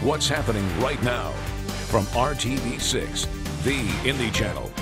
what's happening right now from RTV6, the Indie Channel.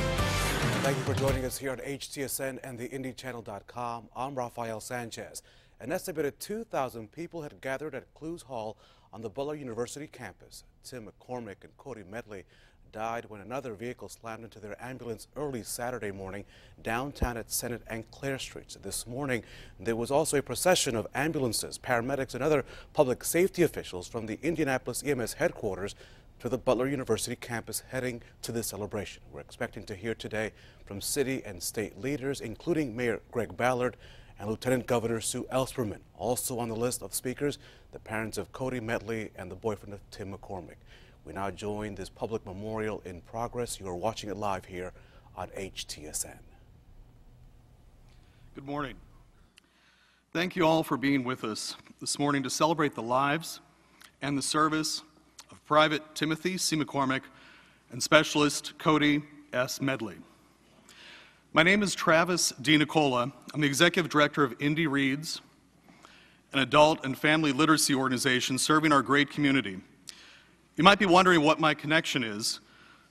Thank you for joining us here on HTSN and theindychannel.com. I'm Rafael Sanchez. An estimated 2,000 people had gathered at Clues Hall on the Butler University campus. Tim McCormack and Cody Medley died when another vehicle slammed into their ambulance early Saturday morning downtown at Senate and Clare Streets. This morning, there was also a procession of ambulances, paramedics, and other public safety officials from the Indianapolis EMS headquarters to the Butler University campus heading to this celebration. We're expecting to hear today from city and state leaders, including Mayor Greg Ballard and Lieutenant Governor Sue Ellspermann. Also on the list of speakers, the parents of Cody Medley and the boyfriend of Tim McCormack. We now join this public memorial in progress. You are watching it live here on HTSN. Good morning. Thank you all for being with us this morning to celebrate the lives and the service of Private Timothy C. McCormack and Specialist Cody S. Medley. My name is Travis D. Nicola. I'm the Executive Director of Indy Reads, an adult and family literacy organization serving our great community. You might be wondering what my connection is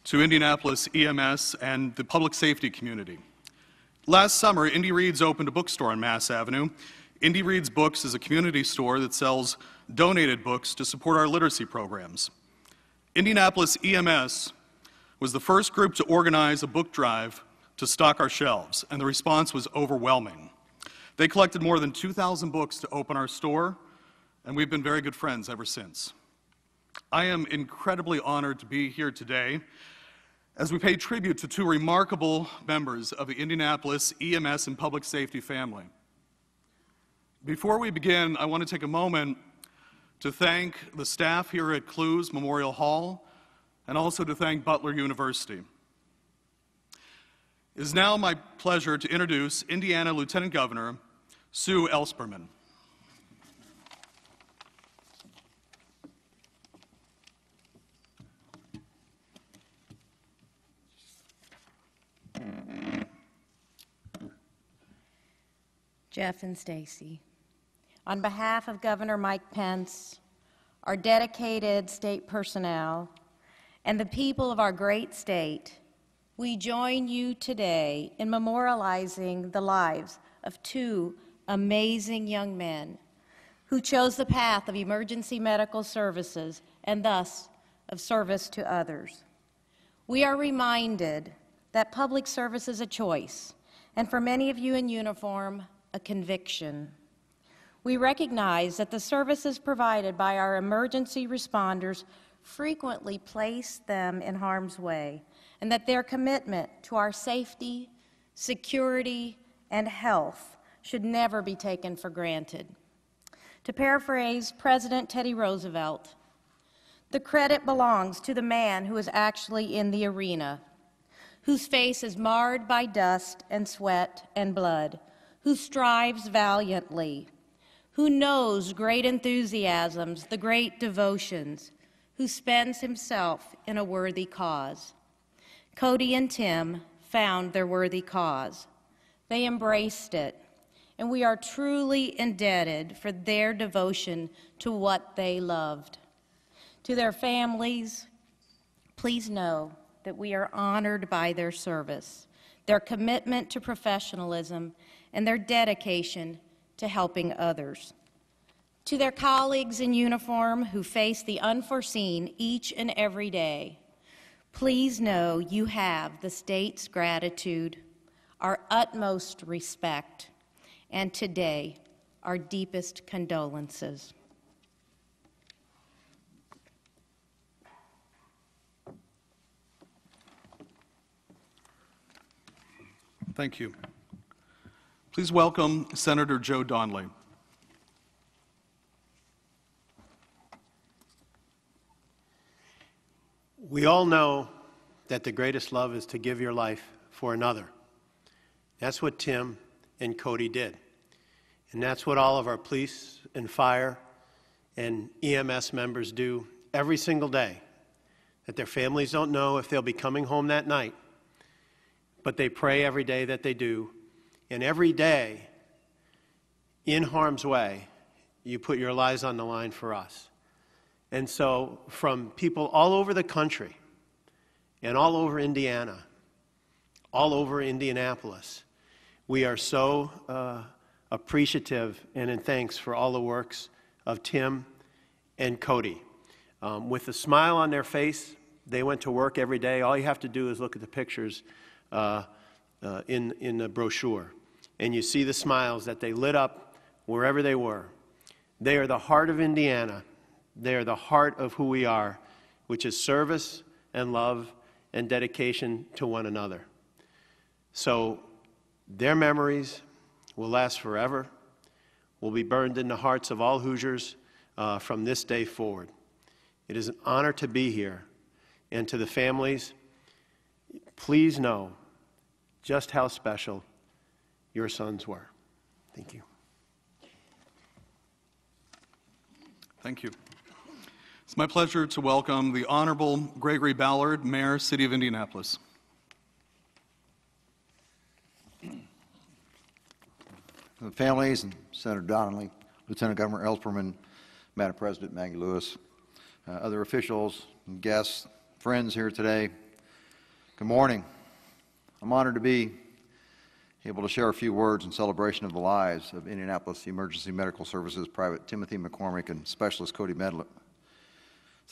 to Indianapolis EMS and the public safety community. Last summer, Indy Reads opened a bookstore on Mass Avenue. Indy Reads Books is a community store that sells donated books to support our literacy programs. Indianapolis EMS was the first group to organize a book drive to stock our shelves, and the response was overwhelming. They collected more than 2,000 books to open our store, and we've been very good friends ever since. I am incredibly honored to be here today as we pay tribute to two remarkable members of the Indianapolis EMS and public safety family. Before we begin, I want to take a moment to thank the staff here at Clues Memorial Hall and also to thank Butler University. It is now my pleasure to introduce Indiana Lieutenant Governor Sue Ellspermann. Jeff and Stacy, on behalf of Governor Mike Pence, our dedicated state personnel, and the people of our great state, we join you today in memorializing the lives of two amazing young men who chose the path of emergency medical services and thus of service to others. We are reminded that public service is a choice, and for many of you in uniform, a conviction. We recognize that the services provided by our emergency responders frequently place them in harm's way, and that their commitment to our safety, security, and health should never be taken for granted. To paraphrase President Teddy Roosevelt, the credit belongs to the man who is actually in the arena, whose face is marred by dust and sweat and blood, who strives valiantly, who knows great enthusiasms, the great devotions, who spends himself in a worthy cause. Cody and Tim found their worthy cause. They embraced it, and we are truly indebted for their devotion to what they loved. To their families, please know that we are honored by their service, their commitment to professionalism, and their dedication to helping others. To their colleagues in uniform who face the unforeseen each and every day, please know you have the state's gratitude, our utmost respect, and today, our deepest condolences. Thank you. Please welcome Senator Joe Donnelly. We all know that the greatest love is to give your life for another. That's what Tim and Cody did. And that's what all of our police and fire and EMS members do every single day. That their families don't know if they'll be coming home that night, but they pray every day that they do. And every day, in harm's way, you put your lives on the line for us. And so from people all over the country and all over Indiana, all over Indianapolis, we are so appreciative and in thanks for all the works of Tim and Cody. With a smile on their face, they went to work every day. All you have to do is look at the pictures in the brochure, and you see the smiles that they lit up wherever they were. They are the heart of Indiana. They are the heart of who we are, which is service and love and dedication to one another. So their memories will last forever, will be burned in the hearts of all Hoosiers from this day forward. It is an honor to be here. And to the families, please know just how special your sons were. Thank you. Thank you. It's my pleasure to welcome the Honorable Gregory Ballard, Mayor, City of Indianapolis. The families and Senator Donnelly, Lieutenant Governor Ellspermann, Madam President Maggie Lewis, other officials, and guests, friends here today, good morning. I'm honored to be able to share a few words in celebration of the lives of Indianapolis Emergency Medical Services Private Timothy McCormack and Specialist Cody Medley.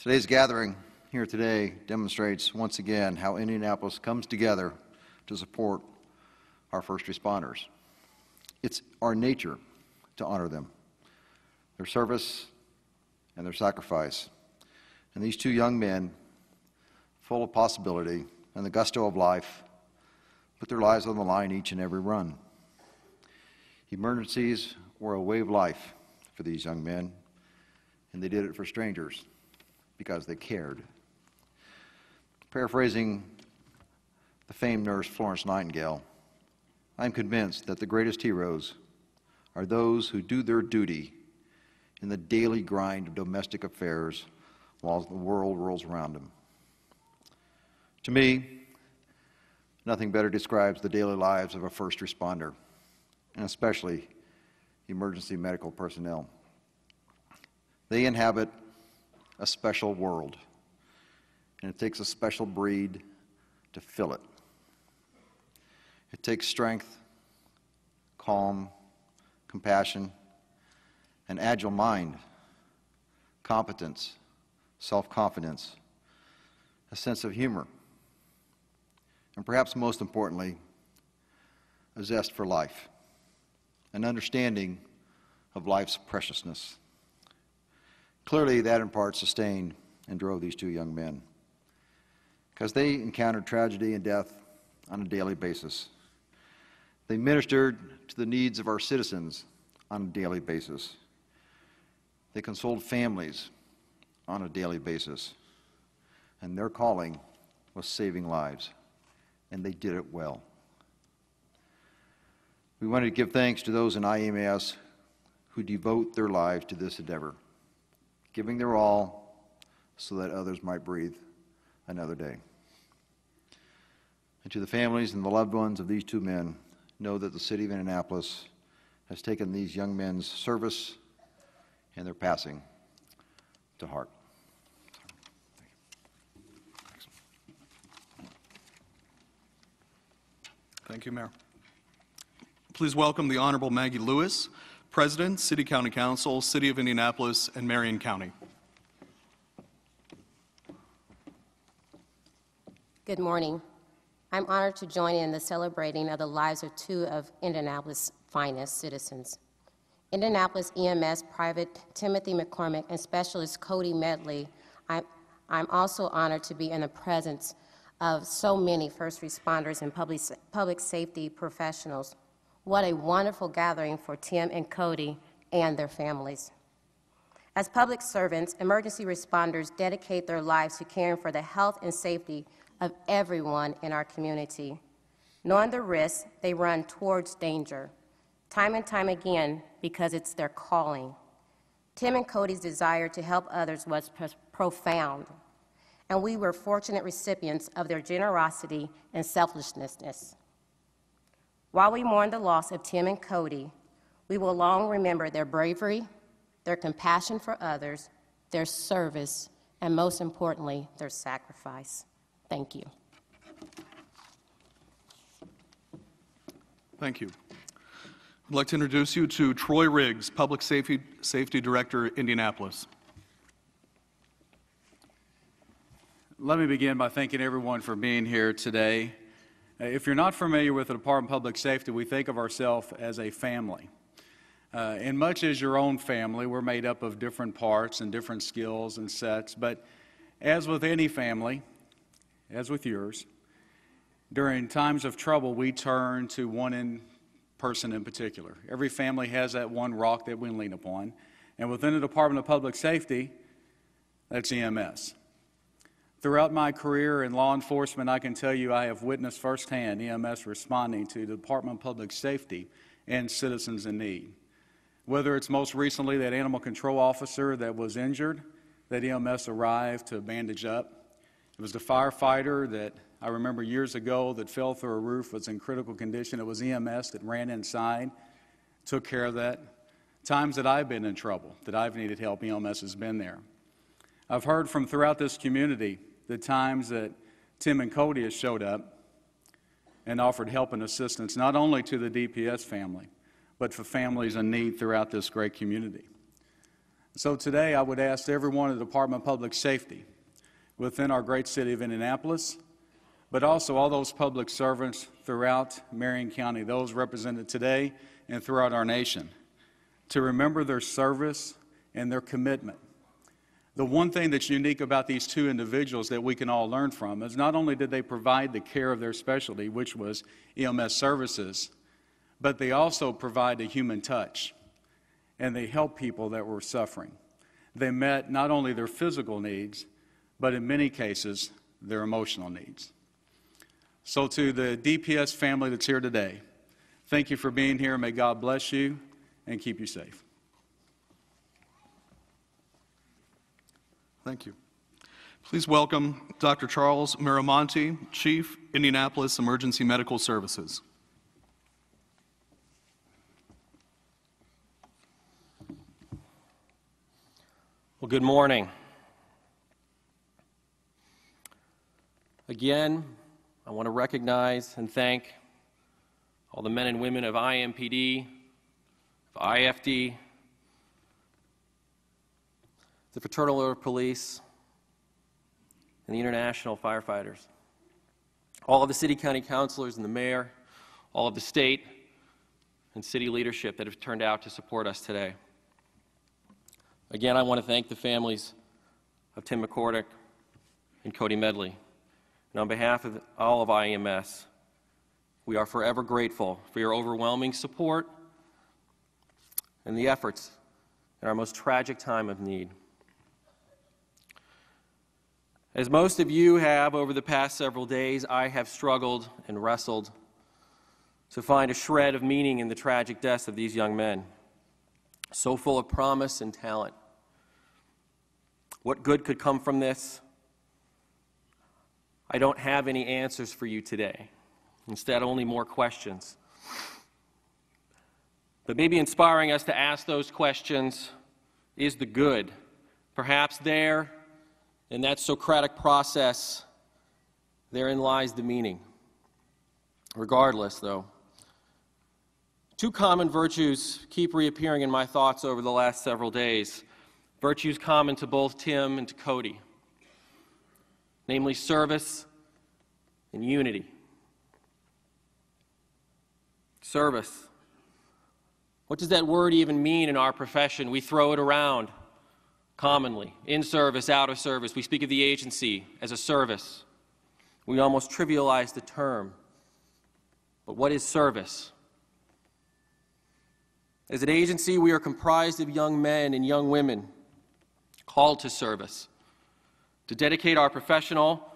Today's gathering here today demonstrates once again how Indianapolis comes together to support our first responders. It's our nature to honor them, their service and their sacrifice. And these two young men, full of possibility and the gusto of life, put their lives on the line each and every run. Emergencies were a way of life for these young men, and they did it for strangers because they cared. Paraphrasing the famed nurse Florence Nightingale, I'm convinced that the greatest heroes are those who do their duty in the daily grind of domestic affairs while the world rolls around them. To me, nothing better describes the daily lives of a first responder, and especially emergency medical personnel. They inhabit a special world, and it takes a special breed to fill it. It takes strength, calm, compassion, an agile mind, competence, self-confidence, a sense of humor, and perhaps most importantly, a zest for life, an understanding of life's preciousness. Clearly, that in part sustained and drove these two young men, because they encountered tragedy and death on a daily basis. They ministered to the needs of our citizens on a daily basis. They consoled families on a daily basis. And their calling was saving lives, and they did it well. We wanted to give thanks to those in IEMS who devote their lives to this endeavor, giving their all so that others might breathe another day. And to the families and the loved ones of these two men, know that the City of Indianapolis has taken these young men's service and their passing to heart. Thank you, Mayor. Please welcome the Honorable Maggie Lewis, President, City County Council, City of Indianapolis, and Marion County. Good morning. I'm honored to join in the celebrating of the lives of two of Indianapolis' finest citizens. Indianapolis EMS Private Timothy McCormack and Specialist Cody Medley. I'm also honored to be in the presence of so many first responders and public safety professionals. What a wonderful gathering for Tim and Cody and their families. As public servants, emergency responders dedicate their lives to caring for the health and safety of everyone in our community. Knowing the risks, they run towards danger, time and time again, because it's their calling. Tim and Cody's desire to help others was profound, and we were fortunate recipients of their generosity and selflessness. While we mourn the loss of Tim and Cody, we will long remember their bravery, their compassion for others, their service, and most importantly, their sacrifice. Thank you. Thank you. I'd like to introduce you to Troy Riggs, Public Safety Director, Indianapolis. Let me begin by thanking everyone for being here today. If you're not familiar with the Department of Public Safety, we think of ourselves as a family. And much as your own family, we're made up of different parts and different skills and sets. But as with any family, as with yours, during times of trouble, we turn to one person in particular. Every family has that one rock that we lean upon. And within the Department of Public Safety, that's EMS. Throughout my career in law enforcement, I can tell you I have witnessed firsthand EMS responding to the Department of Public Safety and citizens in need. Whether it's most recently that animal control officer that was injured, that EMS arrived to bandage up. It was the firefighter that I remember years ago that fell through a roof, was in critical condition. It was EMS that ran inside, took care of that. Times that I've been in trouble, that I've needed help, EMS has been there. I've heard from throughout this community the times that Tim and Cody has showed up and offered help and assistance, not only to the DPS family, but for families in need throughout this great community. So today I would ask everyone in the Department of Public Safety within our great city of Indianapolis, but also all those public servants throughout Marion County, those represented today and throughout our nation, to remember their service and their commitment. The one thing that's unique about these two individuals that we can all learn from is not only did they provide the care of their specialty, which was EMS services, but they also provide a human touch, and they help people that were suffering. They met not only their physical needs, but in many cases, their emotional needs. So to the DPS family that's here today, thank you for being here. May God bless you and keep you safe. Thank you. Please welcome Dr. Charles Miramonte, Chief, Indianapolis Emergency Medical Services. Well, good morning. Again, I want to recognize and thank all the men and women of IMPD, of IFD, the Fraternal Order of Police, and the International Firefighters, all of the city county councilors and the mayor, all of the state and city leadership that have turned out to support us today. Again, I want to thank the families of Tim McCormack and Cody Medley. And on behalf of all of IEMS, we are forever grateful for your overwhelming support and the efforts in our most tragic time of need. As most of you have over the past several days, I have struggled and wrestled to find a shred of meaning in the tragic deaths of these young men, so full of promise and talent. What good could come from this? I don't have any answers for you today. Instead, only more questions. But maybe inspiring us to ask those questions is the good. Perhaps there, in that Socratic process, therein lies the meaning. Regardless, though, two common virtues keep reappearing in my thoughts over the last several days, virtues common to both Tim and to Cody, namely service and unity. Service. What does that word even mean in our profession? We throw it around commonly, in service, out of service. We speak of the agency as a service. We almost trivialize the term. But what is service? As an agency, we are comprised of young men and young women called to service, to dedicate our professional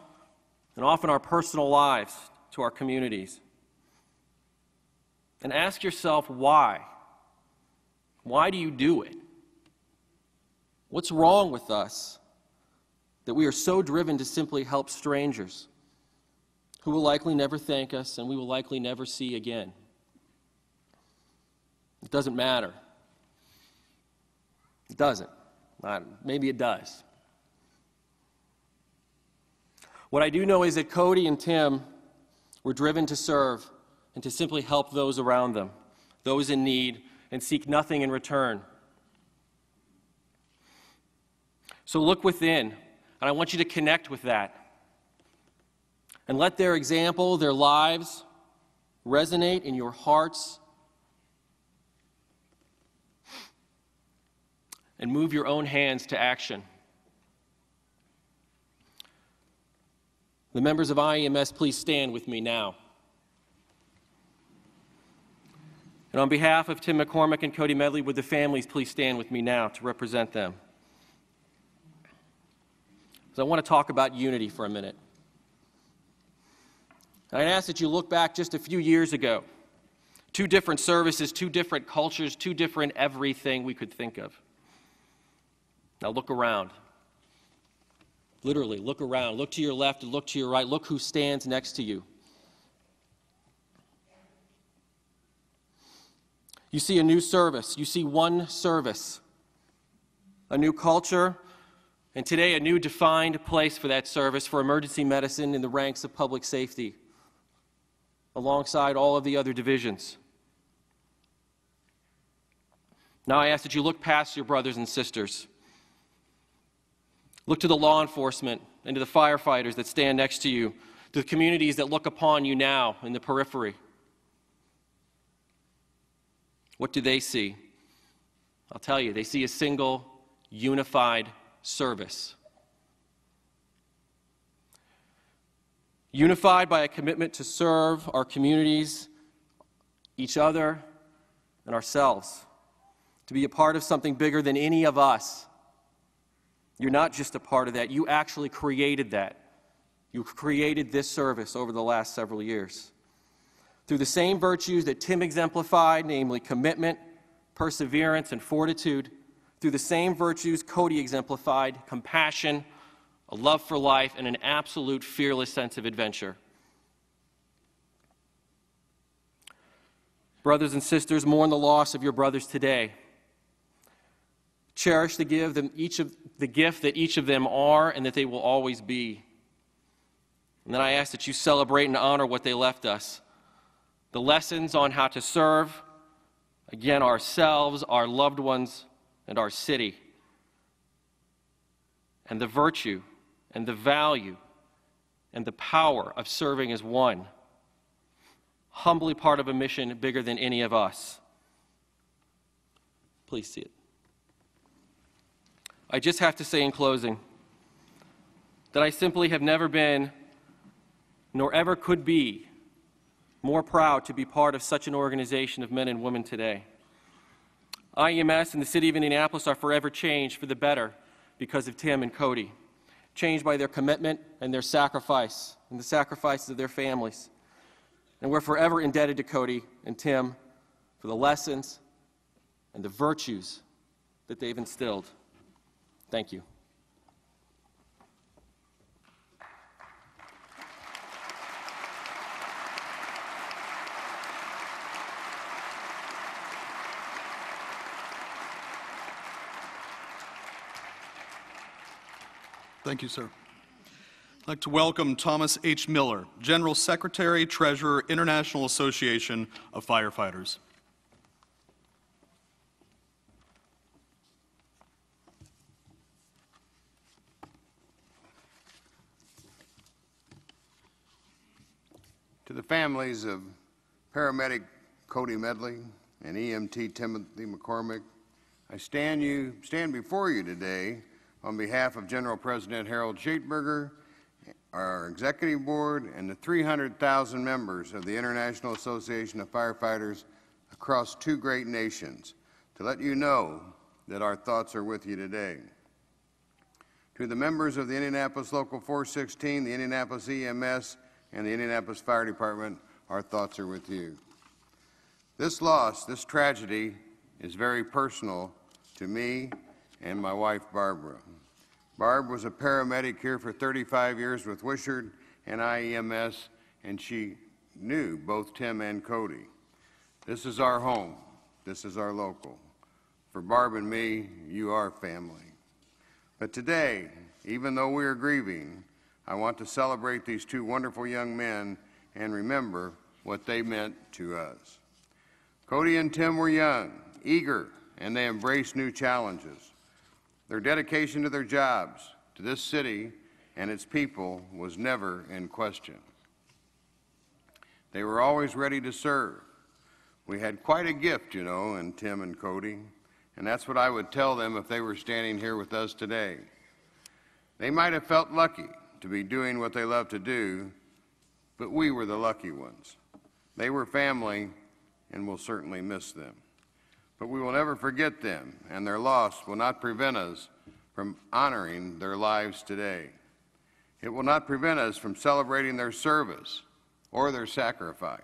and often our personal lives to our communities. And ask yourself why. Why do you do it? What's wrong with us that we are so driven to simply help strangers who will likely never thank us and we will likely never see again? It doesn't matter. It doesn't. Maybe it does. What I do know is that Cody and Tim were driven to serve and to simply help those around them, those in need, and seek nothing in return. So look within, and I want you to connect with that. And let their example, their lives, resonate in your hearts. And move your own hands to action. The members of IEMS, please stand with me now. And on behalf of Tim McCormack and Cody Medley, would the families please stand with me now to represent them? So I want to talk about unity for a minute. I'd ask that you look back just a few years ago. 2 different services, 2 different cultures, 2 different everything we could think of. Now look around. Literally, look around. Look to your left and look to your right. Look who stands next to you. You see a new service. You see one service. A new culture. And today, a new defined place for that service for emergency medicine in the ranks of public safety, alongside all of the other divisions. Now I ask that you look past your brothers and sisters. Look to the law enforcement and to the firefighters that stand next to you, to the communities that look upon you now in the periphery. What do they see? I'll tell you, they see a single, unified service. Unified by a commitment to serve our communities, each other, and ourselves. To be a part of something bigger than any of us. You're not just a part of that, you actually created that. You created this service over the last several years. Through the same virtues that Tim exemplified, namely commitment, perseverance, and fortitude, through the same virtues Cody exemplified, compassion, a love for life, and an absolute fearless sense of adventure. Brothers and sisters, mourn the loss of your brothers today. Cherish the gift that each of them are and that they will always be. And then I ask that you celebrate and honor what they left us. The lessons on how to serve, again, ourselves, our loved ones, and our city. And the virtue and the value and the power of serving as one. Humbly part of a mission bigger than any of us. Please see it. I just have to say in closing that I simply have never been, nor ever could be, more proud to be part of such an organization of men and women today. IEMS and the city of Indianapolis are forever changed for the better because of Tim and Cody. Changed by their commitment and their sacrifice and the sacrifices of their families. And we're forever indebted to Cody and Tim for the lessons and the virtues that they've instilled. Thank you. Thank you, sir. I'd like to welcome Thomas H. Miller, General Secretary, Treasurer, International Association of Firefighters. To the families of paramedic Cody Medley and EMT Tim McCormack, I stand before you today on behalf of General President Harold Schaitberger, our executive board, and the 300,000 members of the International Association of Firefighters across 2 great nations, to let you know that our thoughts are with you today. To the members of the Indianapolis Local 416, the Indianapolis EMS, and the Indianapolis Fire Department, our thoughts are with you. This loss, this tragedy, is very personal to me and my wife, Barbara. Barb was a paramedic here for 35 years with Wishart and IEMS, and she knew both Tim and Cody. This is our home. This is our local. For Barb and me, you are family. But today, even though we are grieving, I want to celebrate these two wonderful young men and remember what they meant to us. Cody and Tim were young, eager, and they embraced new challenges. Their dedication to their jobs, to this city and its people, was never in question. They were always ready to serve. We had quite a gift, you know, in Tim and Cody, and that's what I would tell them if they were standing here with us today. They might have felt lucky to be doing what they love to do, but we were the lucky ones. They were family, and we'll certainly miss them. But we will never forget them, and their loss will not prevent us from honoring their lives today. It will not prevent us from celebrating their service or their sacrifice.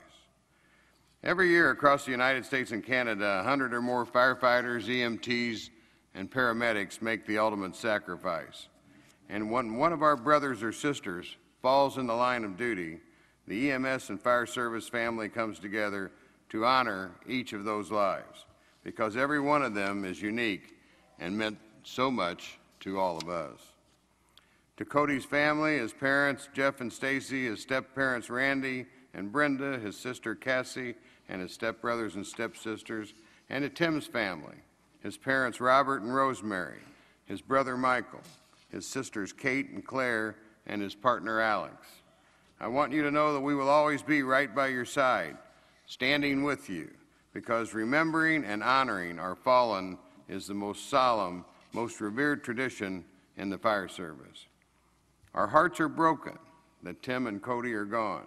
Every year across the United States and Canada, 100 or more firefighters, EMTs, and paramedics make the ultimate sacrifice. And when one of our brothers or sisters falls in the line of duty, the EMS and fire service family comes together to honor each of those lives, because every one of them is unique and meant so much to all of us. To Cody's family, his parents, Jeff and Stacy, his step-parents, Randy and Brenda, his sister, Cassie, and his step-brothers and step-sisters, and to Tim's family, his parents, Robert and Rosemary, his brother, Michael, his sisters, Kate and Claire, and his partner, Alex. I want you to know that we will always be right by your side, standing with you, because remembering and honoring our fallen is the most solemn, most revered tradition in the fire service. Our hearts are broken that Tim and Cody are gone,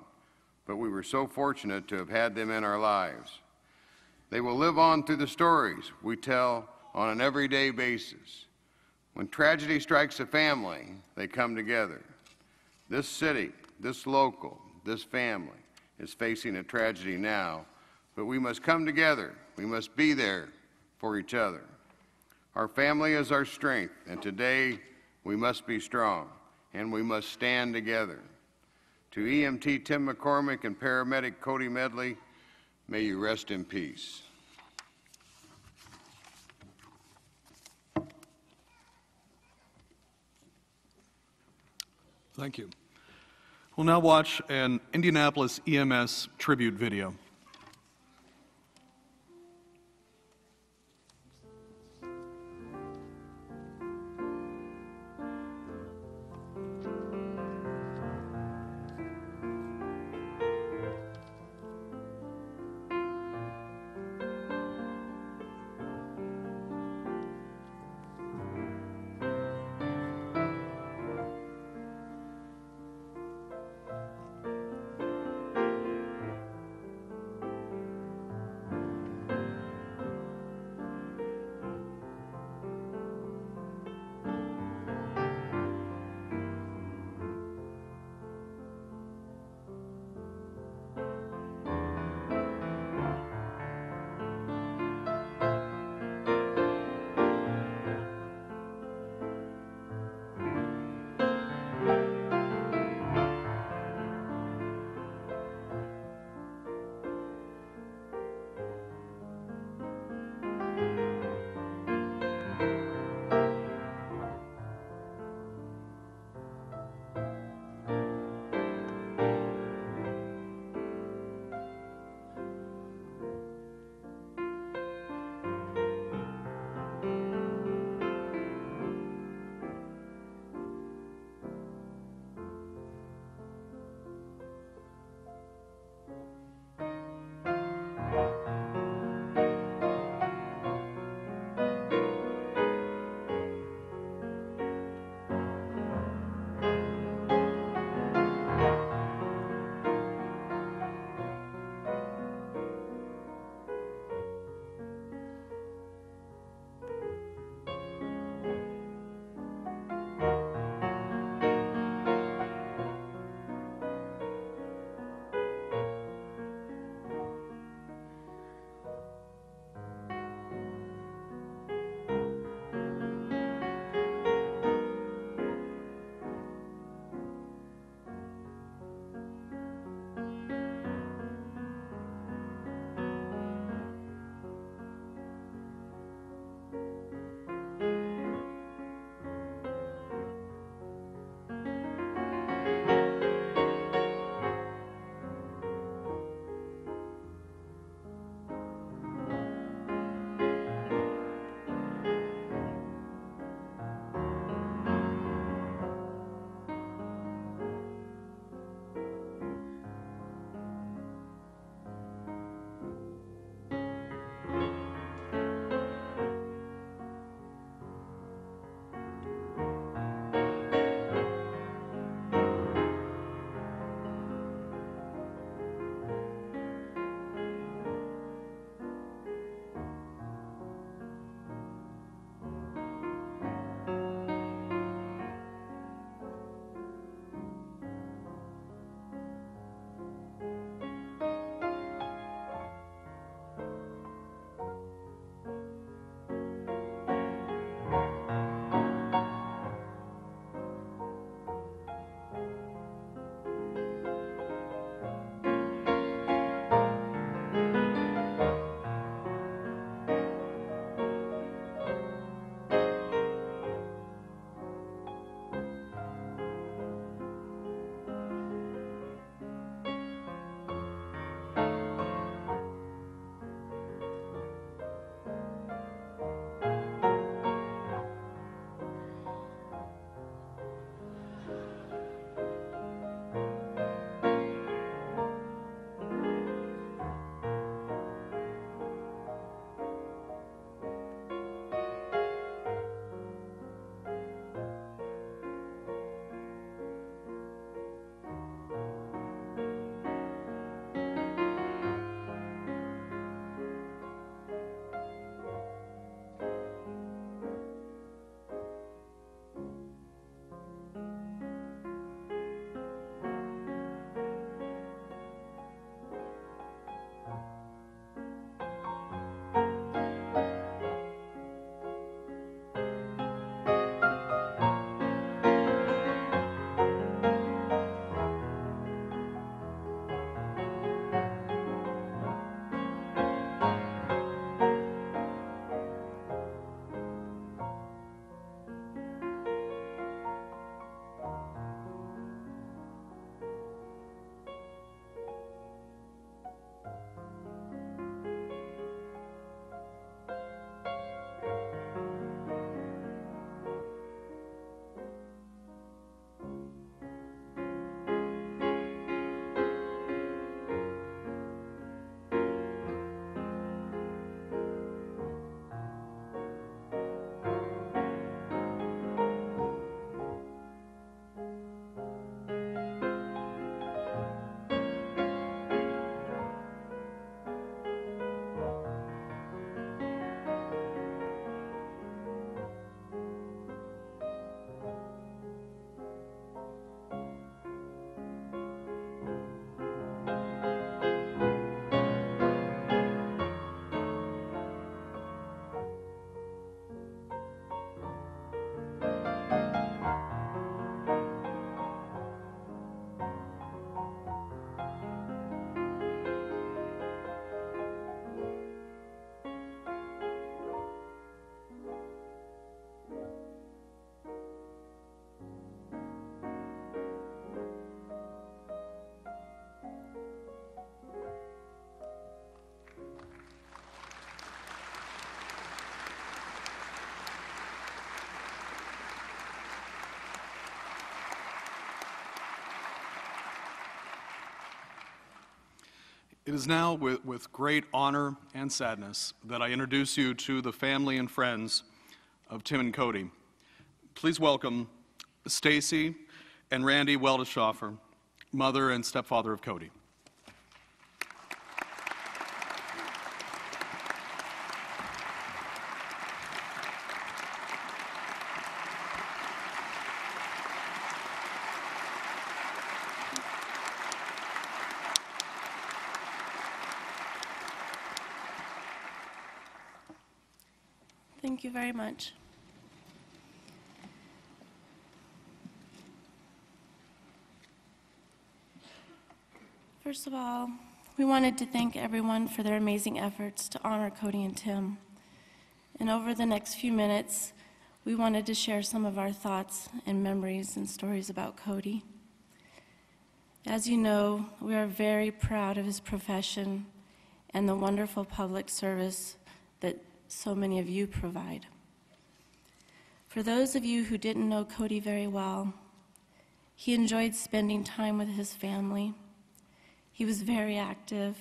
but we were so fortunate to have had them in our lives. They will live on through the stories we tell on an everyday basis. When tragedy strikes a family, they come together. This city, this local, this family is facing a tragedy now, but we must come together. We must be there for each other. Our family is our strength, and today we must be strong, and we must stand together. To EMT Tim McCormack and paramedic Cody Medley, may you rest in peace. Thank you. We'll now watch an Indianapolis EMS tribute video. It is now with great honor and sadness that I introduce you to the family and friends of Tim and Cody. Please welcome Stacy and Randy Weldeshofer, mother and stepfather of Cody. Thank you very much. First of all, we wanted to thank everyone for their amazing efforts to honor Cody and Tim. And over the next few minutes, we wanted to share some of our thoughts and memories and stories about Cody. As you know, we are very proud of his profession and the wonderful public service that so many of you provide. For those of you who didn't know Cody very well, he enjoyed spending time with his family. He was very active,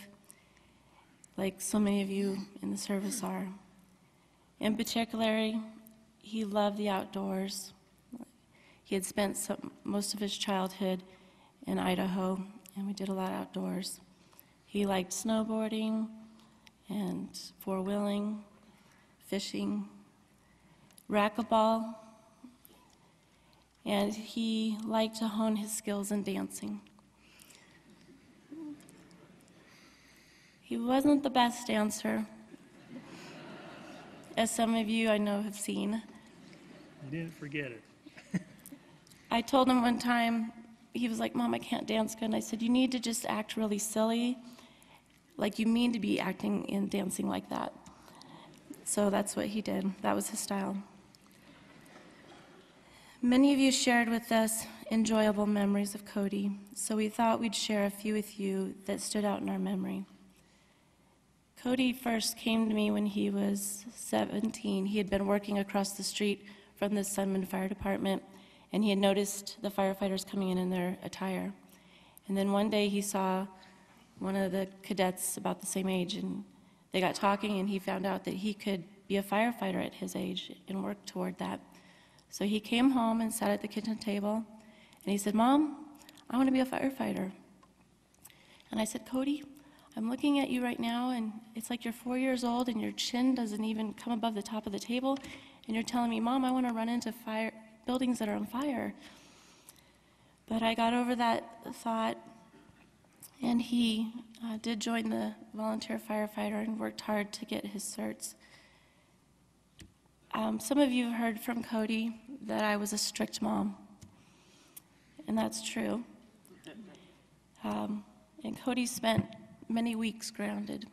like so many of you in the service are. In particular, he loved the outdoors. He had spent most of his childhood in Idaho, and we did a lot outdoors. He liked snowboarding and four-wheeling, fishing, racquetball, and he liked to hone his skills in dancing. He wasn't the best dancer, as some of you I know have seen. You didn't forget it. I told him one time, he was like, "Mom, I can't dance good." And I said, "You need to just act really silly, like you mean to be acting and dancing like that." So that's what he did. That was his style. Many of you shared with us enjoyable memories of Cody, so we thought we'd share a few with you that stood out in our memory. Cody first came to me when he was 17. He had been working across the street from the Sunman Fire Department, and he had noticed the firefighters coming in their attire. And then one day he saw one of the cadets about the same age, and they got talking, and he found out that he could be a firefighter at his age and work toward that. So he came home and sat at the kitchen table, and he said, "Mom, I want to be a firefighter." And I said, "Cody, I'm looking at you right now, and it's like you're 4 years old, and your chin doesn't even come above the top of the table, and you're telling me, 'Mom, I want to run into buildings that are on fire.'" But I got over that thought, and he did join the volunteer firefighter and worked hard to get his certs. Some of you heard from Cody that I was a strict mom, and that's true. And Cody spent many weeks grounded.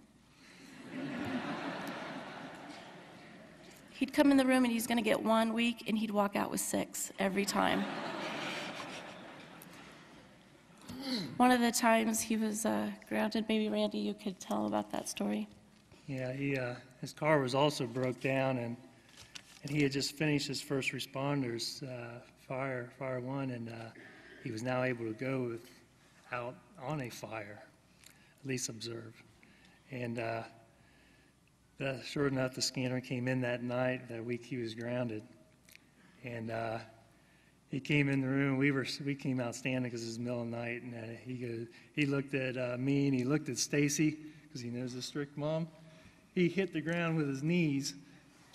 He'd come in the room and he's going to get 1 week, and he'd walk out with 6 every time. One of the times he was grounded, maybe Randy, you could tell him about that story. Yeah, his car was also broke down, and he had just finished his first responders, fire one, and he was now able to go out on a fire, at least observe. And sure enough, the scanner came in that night. That week he was grounded, and he came in the room. We came out standing because it was the middle of the night, and he looked at me and he looked at Stacy because he knows the strict mom. He hit the ground with his knees,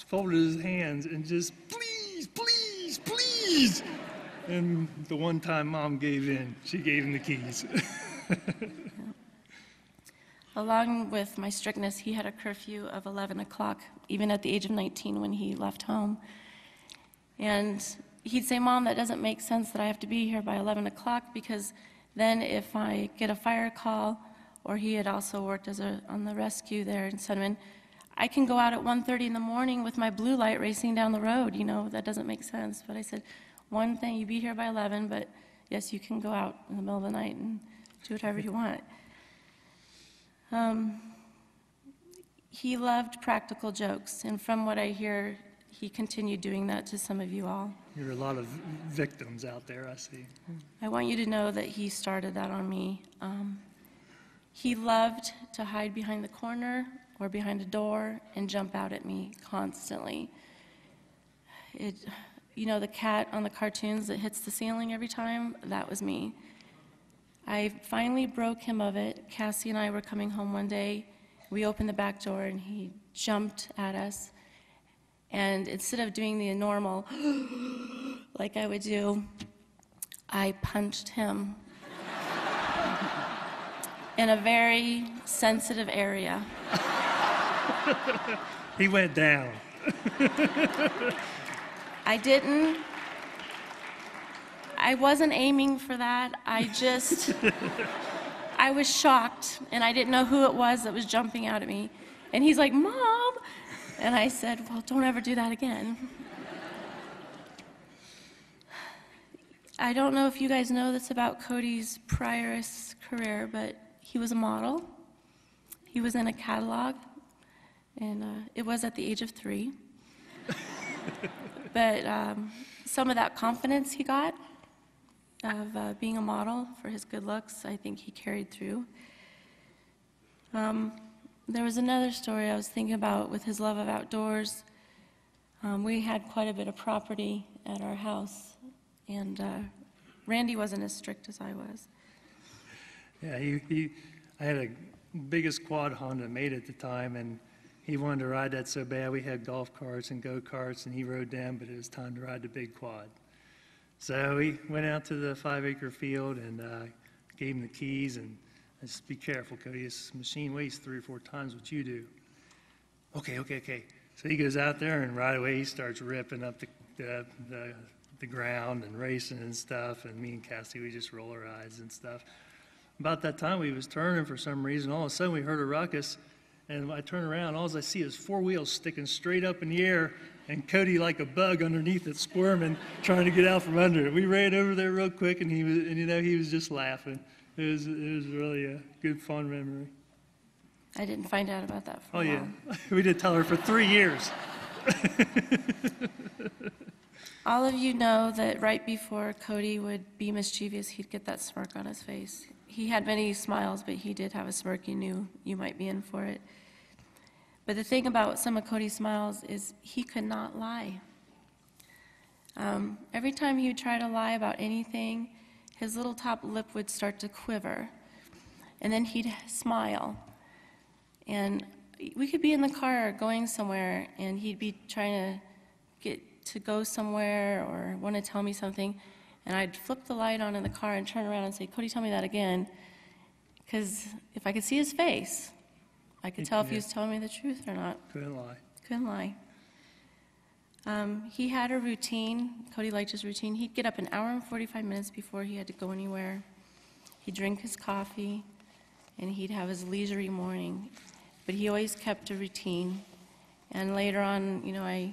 folded his hands, and just, "Please, please, please." And the one time Mom gave in, she gave him the keys. Along with my strictness, he had a curfew of 11 o'clock, even at the age of 19 when he left home. And he'd say, "Mom, that doesn't make sense that I have to be here by 11 o'clock because then if I get a fire call," or he had also worked on the rescue there in Sunman, "I can go out at 1:30 in the morning with my blue light racing down the road. That doesn't make sense." But I said, "One thing, you be here by 11, but yes, you can go out in the middle of the night and do whatever you want." He loved practical jokes, and from what I hear, he continued doing that to some of you all. There are a lot of victims out there, I see. I want you to know that he started that on me. He loved to hide behind the corner or behind a door and jump out at me constantly. You know, the cat on the cartoons that hits the ceiling every time? That was me. I finally broke him of it. Cassie and I were coming home one day. We opened the back door and he jumped at us. And instead of doing the normal, like I would do, I punched him in a very sensitive area. He went down. I wasn't aiming for that. I was shocked, and I didn't know who it was that was jumping out at me. And he's like, "Mom!" And I said, "Well, don't ever do that again." I don't know if you guys know this about Cody's prior career, but he was a model. He was in a catalog, and it was at the age of 3. But some of that confidence he got of being a model for his good looks, I think he carried through. There was another story I was thinking about with his love of outdoors. We had quite a bit of property at our house, and Randy wasn't as strict as I was. Yeah, I had a biggest quad Honda made at the time, and he wanted to ride that so bad. We had golf carts and go-karts, and he rode them, but it was time to ride the big quad. So we went out to the 5-acre field and gave him the keys, and I said, "Be careful, Cody, this machine weighs 3 or 4 times what you do." Okay. So he goes out there, and right away he starts ripping up the ground and racing and stuff, and me and Cassie, we just roll our eyes and stuff. About that time, we was turning for some reason. All of a sudden, we heard a ruckus, and I turn around, all I see is 4 wheels sticking straight up in the air, and Cody like a bug underneath it, squirming, trying to get out from under it. We ran over there real quick, and he was just laughing. It was really a good, fun memory. I didn't find out about that for a while. Yeah. We did tell her for 3 years. All of you know that right before Cody would be mischievous, he'd get that smirk on his face. He had many smiles, but he did have a smirk. You knew you might be in for it. But the thing about some of Cody's smiles is he could not lie. Every time he would try to lie about anything, his little top lip would start to quiver, and then he'd smile. And we could be in the car going somewhere, and he'd be trying to get to go somewhere or want to tell me something, and I'd flip the light on in the car and turn around and say, "Cody, tell me that again," because if I could see his face, I could tell if he was telling me the truth or not. Couldn't lie. He had a routine. Cody liked his routine. He'd get up an hour and 45 minutes before he had to go anywhere. He'd drink his coffee, and he'd have his leisurely morning. But he always kept a routine. And later on, I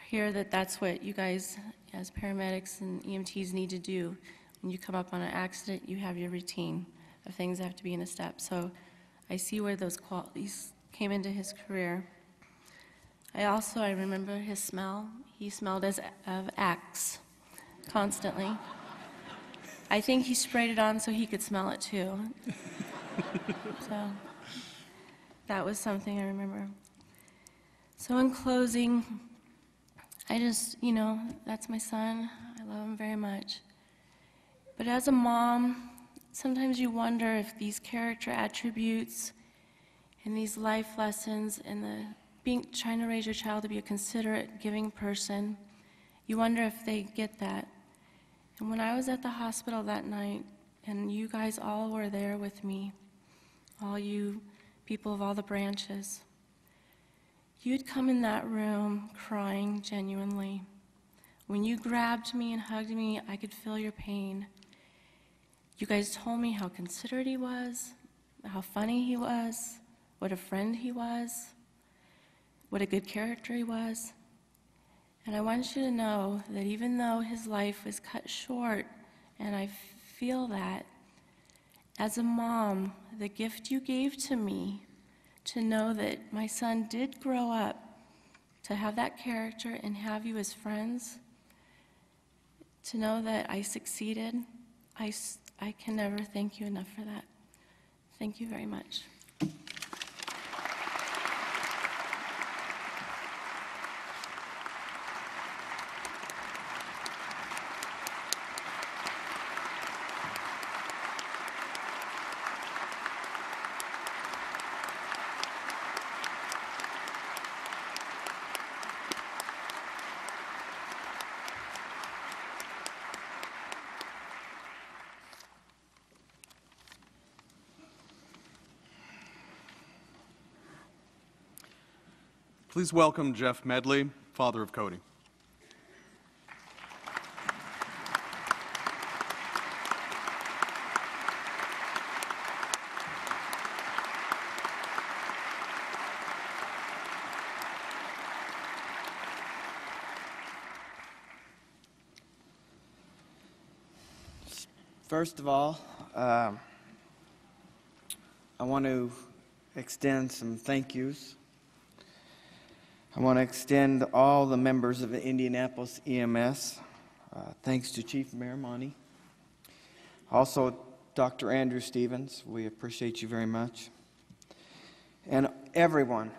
hear that that's what you guys as paramedics and EMTs need to do. When you come up on an accident, you have your routine of things that have to be in a step. So I see where those qualities came into his career. I remember his smell. He smelled of Axe constantly. I think he sprayed it on so he could smell it too. So that was something I remember. So in closing, that's my son. I love him very much. But as a mom, sometimes you wonder if these character attributes and these life lessons and trying to raise your child to be a considerate, giving person, you wonder if they get that. And when I was at the hospital that night, and you guys all were there with me, all you people of all the branches, you'd come in that room crying genuinely. When you grabbed me and hugged me, I could feel your pain. You guys told me how considerate he was, how funny he was, what a friend he was, what a good character he was. And I want you to know that even though his life was cut short, and I feel that, as a mom, the gift you gave to me to know that my son did grow up to have that character and have you as friends, to know that I succeeded, I can never thank you enough for that. Thank you very much. Please welcome Jeff Medley, father of Cody. First of all, I want to extend some thank yous. I want to extend all the members of the Indianapolis EMS, thanks to Chief Maramani. Also, Dr. Andrew Stevens, we appreciate you very much. And everyone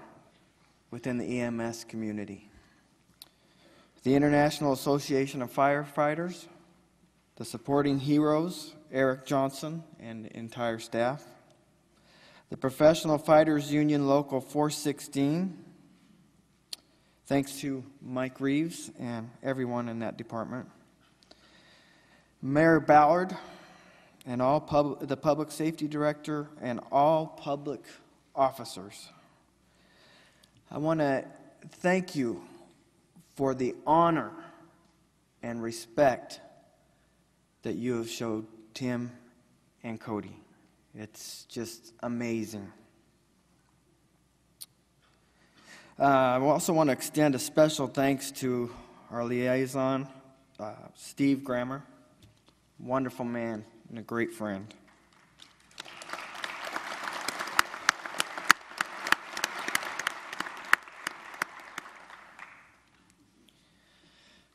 within the EMS community. The International Association of Firefighters, the supporting heroes, Eric Johnson and entire staff, the Professional Fighters Union Local 416, thanks to Mike Reeves and everyone in that department, Mayor Ballard and the Public Safety Director and all public officers. I want to thank you for the honor and respect that you have showed Tim and Cody. It's just amazing. I also want to extend a special thanks to our liaison, Steve Grammer, wonderful man and a great friend.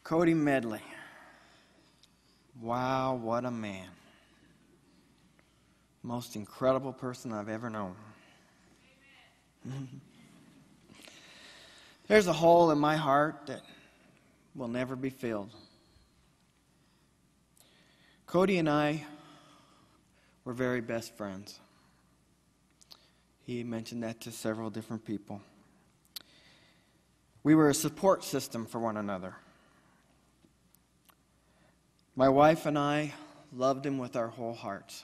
Cody Medley. Wow, what a man. Most incredible person I've ever known. There's a hole in my heart that will never be filled. Cody and I were very best friends. He mentioned that to several different people. We were a support system for one another. My wife and I loved him with our whole hearts.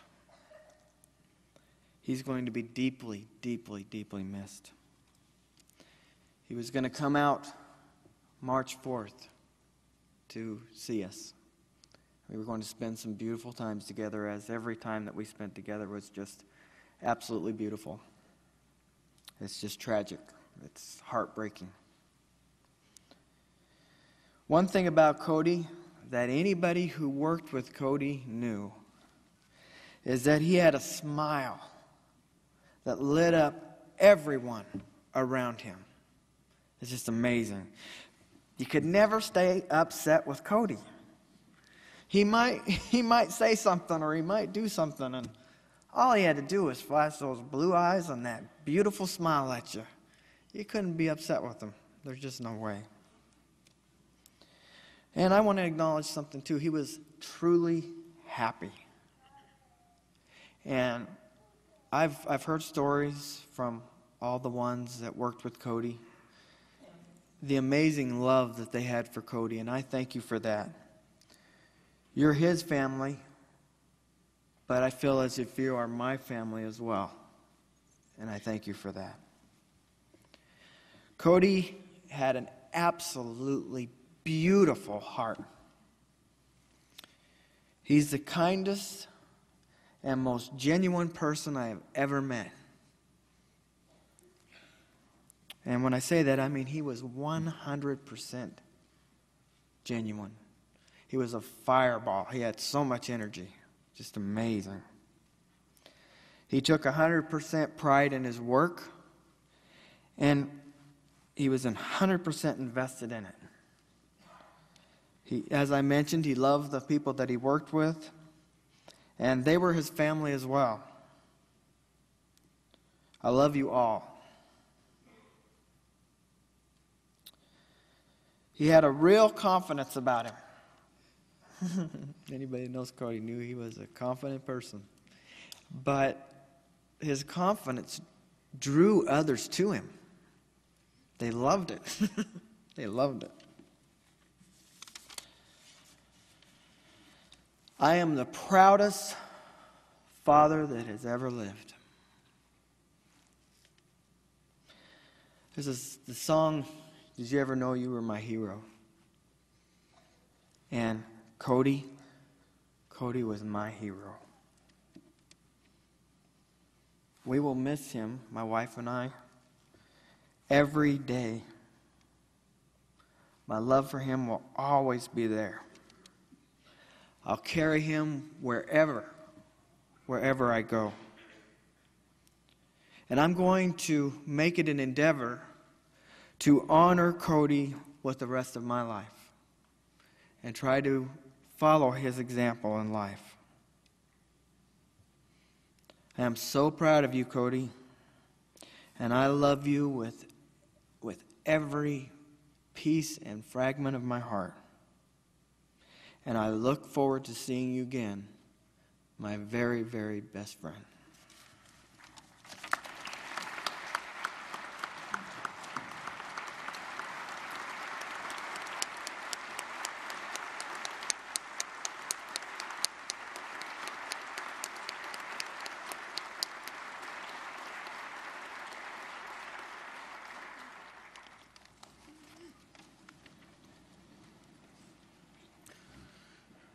He's going to be deeply, deeply, deeply missed. He was going to come out March 4th to see us. We were going to spend some beautiful times together, as every time that we spent together was just absolutely beautiful. It's just tragic. It's heartbreaking. One thing about Cody that anybody who worked with Cody knew is that he had a smile that lit up everyone around him. It's just amazing. You could never stay upset with Cody. He might say something or he might do something, and all he had to do was flash those blue eyes and that beautiful smile at you. You couldn't be upset with him. There's just no way. And I want to acknowledge something too. He was truly happy. And I've heard stories from all the ones that worked with Cody, the amazing love that they had for Cody, and I thank you for that. You're his family, but I feel as if you are my family as well, and I thank you for that. Cody had an absolutely beautiful heart. He's the kindest and most genuine person I have ever met. And when I say that, I mean he was 100% genuine. He was a fireball. He had so much energy. Just amazing. He took 100% pride in his work, and he was 100% invested in it. As I mentioned, he loved the people that he worked with, and they were his family as well. I love you all. He had a real confidence about him. Anybody who knows Cody knew he was a confident person. But his confidence drew others to him. They loved it. They loved it. I am the proudest father that has ever lived. This the song, Did You Ever Know You Were My Hero? And Cody was my hero. We will miss him, my wife and I, every day. My love for him will always be there. I'll carry him wherever I go. And I'm going to make it an endeavor to honor Cody with the rest of my life and try to follow his example in life. I am so proud of you, Cody, and I love you with every piece and fragment of my heart. And I look forward to seeing you again, my very, very best friend.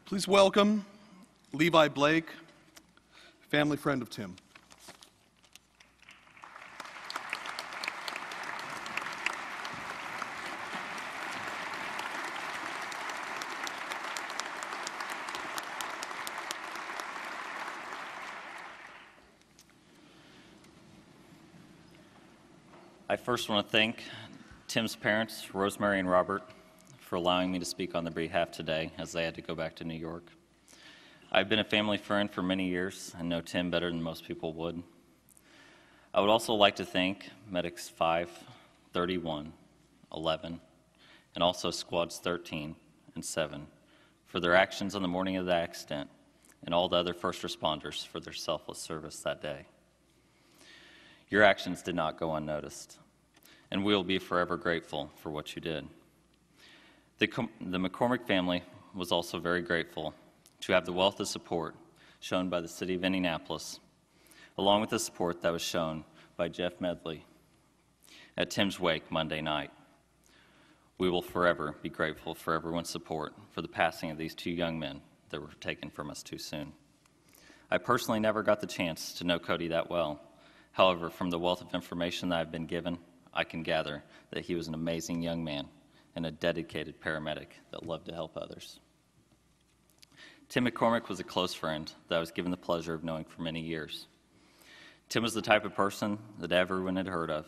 Please welcome Levi Blake, family friend of Tim. I first want to thank Tim's parents, Rosemary and Robert, for allowing me to speak on their behalf today as they had to go back to New York. I've been a family friend for many years and know Tim better than most people would. I would also like to thank Medics 5, 31, 11, and also Squads 13 and 7 for their actions on the morning of the accident, and all the other first responders for their selfless service that day. Your actions did not go unnoticed, and we will be forever grateful for what you did. The McCormack family was also very grateful to have the wealth of support shown by the City of Indianapolis, along with the support that was shown by Jeff Medley at Tim's wake Monday night. We will forever be grateful for everyone's support for the passing of these two young men that were taken from us too soon. I personally never got the chance to know Cody that well. However, from the wealth of information that I've been given, I can gather that he was an amazing young man and a dedicated paramedic that loved to help others. Tim McCormack was a close friend that I was given the pleasure of knowing for many years. Tim was the type of person that everyone had heard of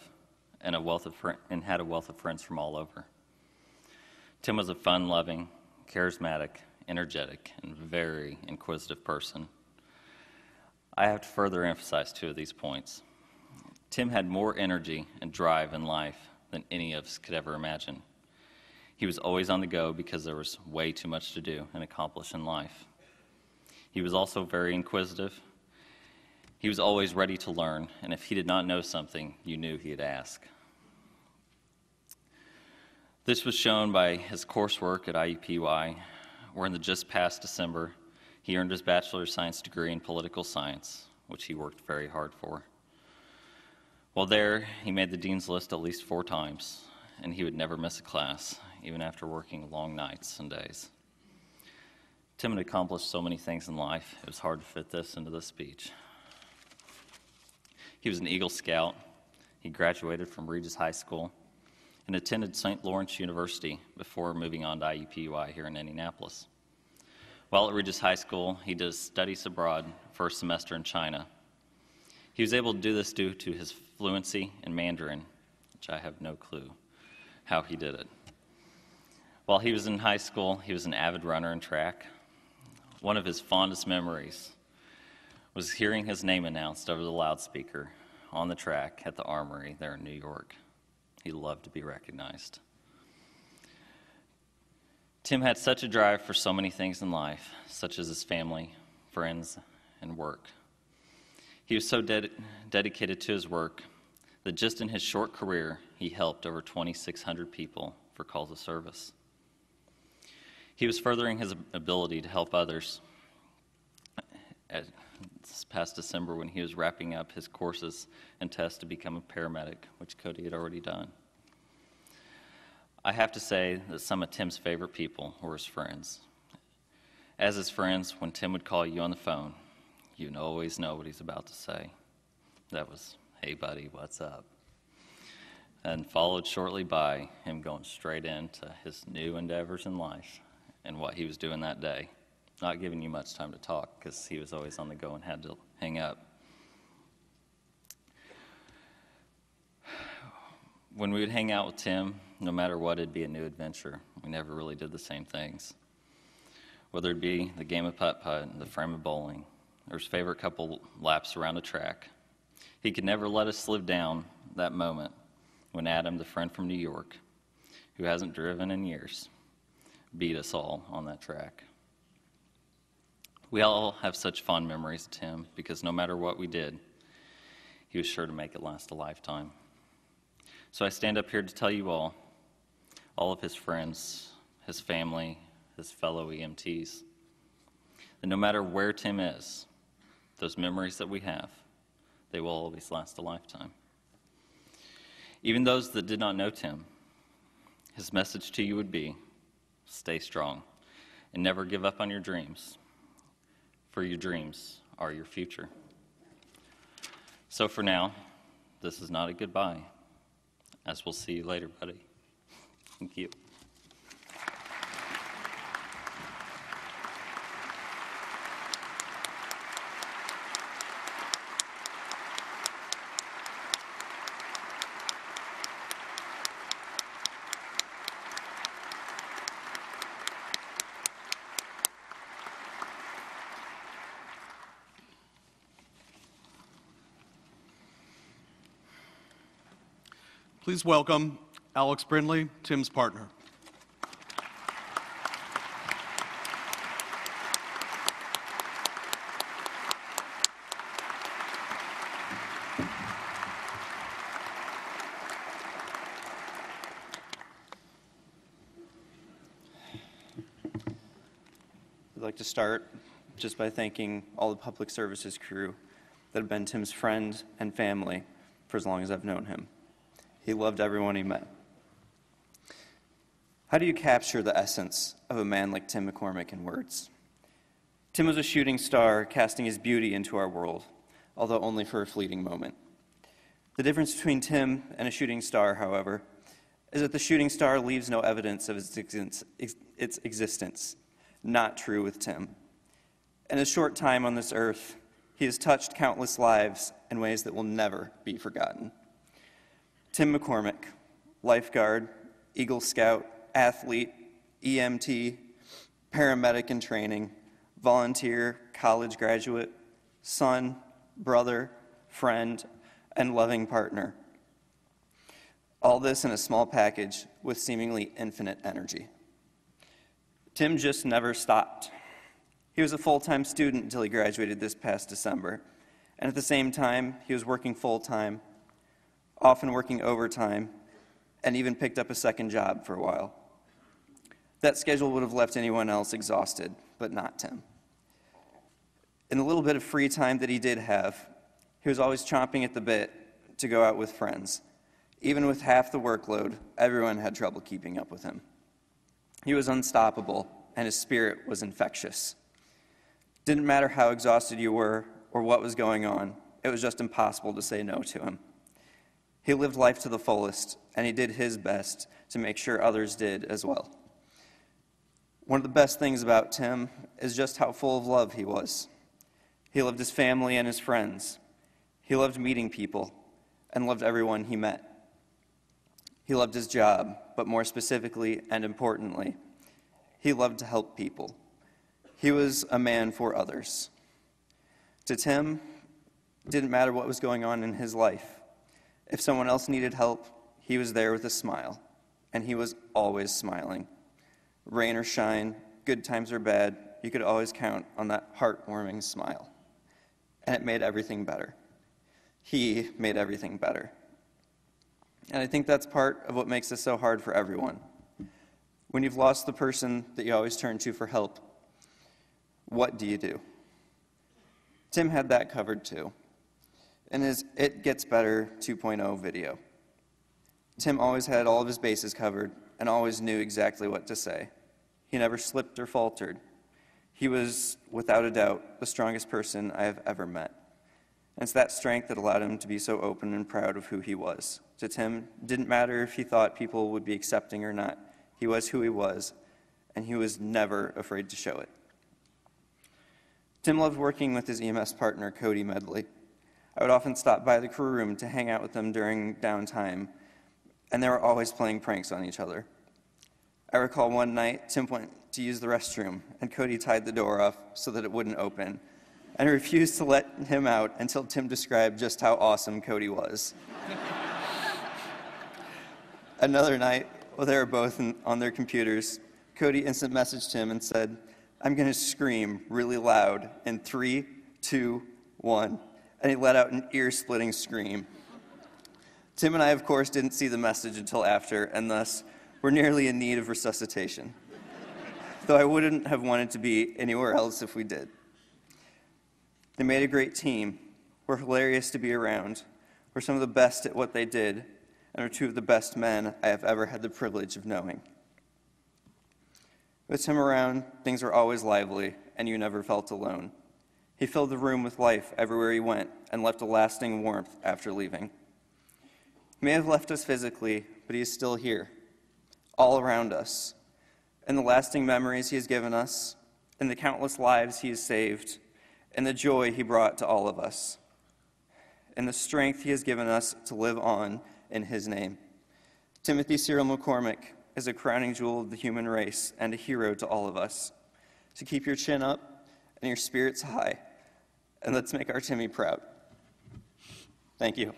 and had a wealth of friends from all over. Tim was a fun-loving, charismatic, energetic, and very inquisitive person. I have to further emphasize two of these points. Tim had more energy and drive in life than any of us could ever imagine. He was always on the go because there was way too much to do and accomplish in life. He was also very inquisitive. He was always ready to learn, and if he did not know something, you knew he'd ask. This was shown by his coursework at IUPUI, where in the just past December, he earned his bachelor's of science degree in political science, which he worked very hard for. While there, he made the dean's list at least 4 times, and he would never miss a class, even after working long nights and days. Tim had accomplished so many things in life, it was hard to fit this into this speech. He was an Eagle Scout. He graduated from Regis High School and attended St. Lawrence University before moving on to IUPUI here in Indianapolis. While at Regis High School, he did studies abroad for a semester in China. He was able to do this due to his fluency in Mandarin, which I have no clue how he did it. While he was in high school, he was an avid runner in track. One of his fondest memories was hearing his name announced over the loudspeaker on the track at the Armory there in New York. He loved to be recognized. Tim had such a drive for so many things in life, such as his family, friends, and work. He was so dedicated to his work that just in his short career, he helped over 2,600 people for calls of service. He was furthering his ability to help others this past December when he was wrapping up his courses and tests to become a paramedic, which Cody had already done. I have to say that some of Tim's favorite people were his friends. As his friends, when Tim would call you on the phone, you'd always know what he's about to say. That was, "Hey buddy, what's up?" And followed shortly by him going straight into his new endeavors in life and what he was doing that day. Not giving you much time to talk because he was always on the go and had to hang up. When we would hang out with Tim, no matter what, it'd be a new adventure. We never really did the same things. Whether it be the game of putt-putt, the frame of bowling, or his favorite couple laps around a track, he could never let us live down that moment when Adam, the friend from New York, who hasn't driven in years, beat us all on that track. We all have such fond memories of Tim because no matter what we did, he was sure to make it last a lifetime. So I stand up here to tell you all of his friends, his family, his fellow EMTs, that no matter where Tim is, those memories that we have, they will always last a lifetime. Even those that did not know Tim, his message to you would be, stay strong and never give up on your dreams, for your dreams are your future. So for now, this is not a goodbye, as we'll see you later, buddy. Thank you. Please welcome Alex Brindley, Tim's partner. I'd like to start just by thanking all the public services crew that have been Tim's friend and family for as long as I've known him. He loved everyone he met. How do you capture the essence of a man like Tim McCormack in words? Tim was a shooting star, casting his beauty into our world, although only for a fleeting moment. The difference between Tim and a shooting star, however, is that the shooting star leaves no evidence of its existence. Not true with Tim. In his short time on this earth, he has touched countless lives in ways that will never be forgotten. Tim McCormack, lifeguard, Eagle Scout, athlete, EMT, paramedic in training, volunteer, college graduate, son, brother, friend, and loving partner. All this in a small package with seemingly infinite energy. Tim just never stopped. He was a full-time student until he graduated this past December, and at the same time, he was working full-time, often working overtime, and even picked up a second job for a while. That schedule would have left anyone else exhausted, but not Tim. In the little bit of free time that he did have, he was always chomping at the bit to go out with friends. Even with half the workload, everyone had trouble keeping up with him. He was unstoppable, and his spirit was infectious. Didn't matter how exhausted you were or what was going on, it was just impossible to say no to him. He lived life to the fullest, and he did his best to make sure others did as well. One of the best things about Tim is just how full of love he was. He loved his family and his friends. He loved meeting people and loved everyone he met. He loved his job, but more specifically and importantly, he loved to help people. He was a man for others. To Tim, It didn't matter what was going on in his life. If someone else needed help, he was there with a smile, and he was always smiling. Rain or shine, good times or bad, you could always count on that heartwarming smile. And it made everything better. He made everything better. And I think that's part of what makes this so hard for everyone. When you've lost the person that you always turn to for help, what do you do? Tim had that covered too. In his It Gets Better 2.0 video, Tim always had all of his bases covered and always knew exactly what to say. He never slipped or faltered. He was, without a doubt, the strongest person I have ever met. And it's that strength that allowed him to be so open and proud of who he was. To Tim, it didn't matter if he thought people would be accepting or not. He was who he was, and he was never afraid to show it. Tim loved working with his EMS partner, Cody Medley. I would often stop by the crew room to hang out with them during downtime, and they were always playing pranks on each other. I recall one night, Tim went to use the restroom, and Cody tied the door off so that it wouldn't open, and refused to let him out until Tim described just how awesome Cody was. Another night, while they were both on their computers, Cody instant messaged him and said, "I'm going to scream really loud in 3, 2, 1. And he let out an ear-splitting scream. Tim and I, of course, didn't see the message until after, and thus were nearly in need of resuscitation. Though I wouldn't have wanted to be anywhere else if we did. They made a great team, were hilarious to be around, were some of the best at what they did, and are two of the best men I have ever had the privilege of knowing. With Tim around, things were always lively, and you never felt alone. He filled the room with life everywhere he went and left a lasting warmth after leaving. He may have left us physically, but he is still here, all around us, in the lasting memories he has given us, in the countless lives he has saved, in the joy he brought to all of us, in the strength he has given us to live on in his name. Timothy Cyril McCormack is a crowning jewel of the human race and a hero to all of us. So keep your chin up and your spirits high, and let's make our Timmy proud. Thank you.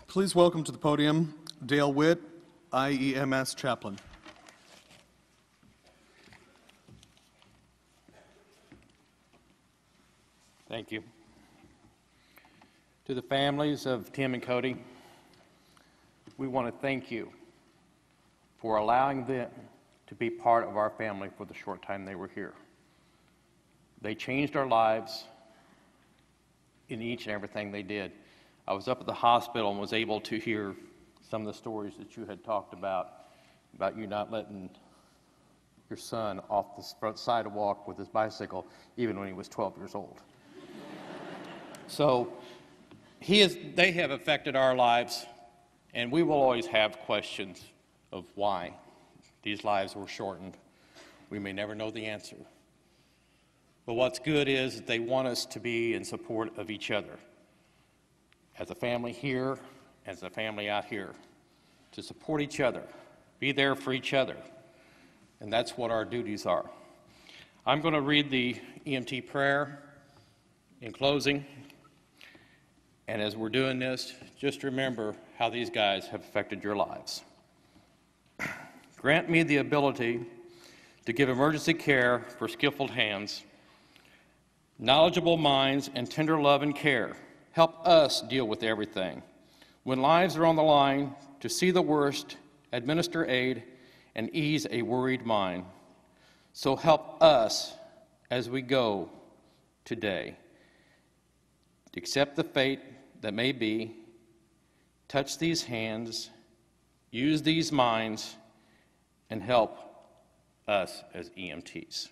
Please welcome to the podium Dale Witt, IEMS Chaplain. Thank you. To the families of Tim and Cody, we want to thank you for allowing them to be part of our family for the short time they were here. They changed our lives in each and everything they did. I was up at the hospital and was able to hear some of the stories that you had talked about you not letting your son off the front sidewalk with his bicycle even when he was 12 years old. So they have affected our lives, and we will always have questions of why these lives were shortened. We may never know the answer. But what's good is that they want us to be in support of each other. As a family here, as a family out here, to support each other, be there for each other. And that's what our duties are. I'm going to read the EMT prayer in closing. And as we're doing this, just remember how these guys have affected your lives. Grant me the ability to give emergency care for skillful hands, knowledgeable minds, and tender love and care. Help us deal with everything. When lives are on the line, to see the worst, administer aid, and ease a worried mind. So help us as we go today. Accept the fate that may be, touch these hands, use these minds, and help us as EMTs.